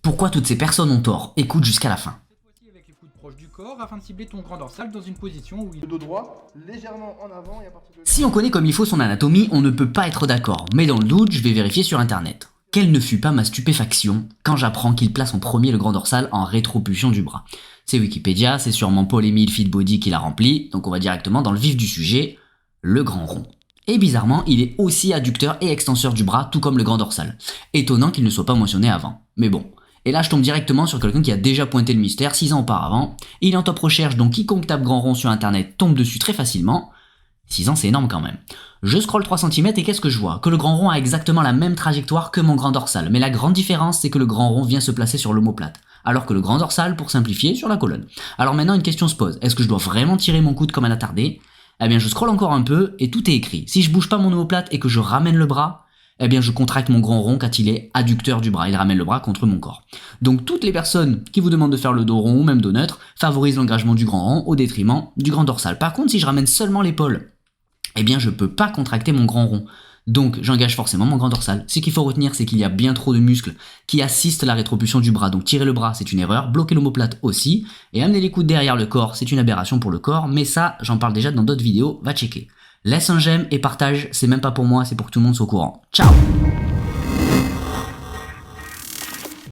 Pourquoi toutes ces personnes ont tort? Écoute jusqu'à la fin. Cette fois-ci avec les coudes proches du corps afin de cibler ton grand dorsal dans une position où il... Le dos droit, légèrement en avant et à partir de là... Si on connaît comme il faut son anatomie, on ne peut pas être d'accord, mais dans le doute, je vais vérifier sur internet. Quelle ne fut pas ma stupéfaction quand j'apprends qu'il place en premier le grand dorsal en rétropulsion du bras. C'est Wikipédia, c'est sûrement Paul-Émile Fitbody qui l'a rempli, donc on va directement dans le vif du sujet, le grand rond. Et bizarrement, il est aussi adducteur et extenseur du bras, tout comme le grand dorsal. Étonnant qu'il ne soit pas mentionné avant. Mais bon. Et là, je tombe directement sur quelqu'un qui a déjà pointé le mystère 6 ans auparavant. Il est en top recherche, donc quiconque tape grand rond sur internet tombe dessus très facilement. 6 ans, c'est énorme quand même. Je scrolle 3 cm et qu'est-ce que je vois? Que le grand rond a exactement la même trajectoire que mon grand dorsal. Mais la grande différence, c'est que le grand rond vient se placer sur l'omoplate. Alors que le grand dorsal, pour simplifier, sur la colonne. Alors maintenant, une question se pose. Est-ce que je dois vraiment tirer mon coude comme un attardé? Eh bien, je scrolle encore un peu et tout est écrit. Si je bouge pas mon omoplate et que je ramène le bras, eh bien, je contracte mon grand rond quand il est adducteur du bras. Il ramène le bras contre mon corps. Donc, toutes les personnes qui vous demandent de faire le dos rond ou même dos neutre favorisent l'engagement du grand rond au détriment du grand dorsal. Par contre, si je ramène seulement l'épaule, eh bien, je peux pas contracter mon grand rond. Donc, j'engage forcément mon grand dorsal. Ce qu'il faut retenir, c'est qu'il y a bien trop de muscles qui assistent la rétropulsion du bras. Donc, tirer le bras, c'est une erreur. Bloquer l'omoplate aussi. Et amener les coudes derrière le corps, c'est une aberration pour le corps. Mais ça, j'en parle déjà dans d'autres vidéos. Va checker. Laisse un j'aime et partage. C'est même pas pour moi, c'est pour que tout le monde soit au courant. Ciao!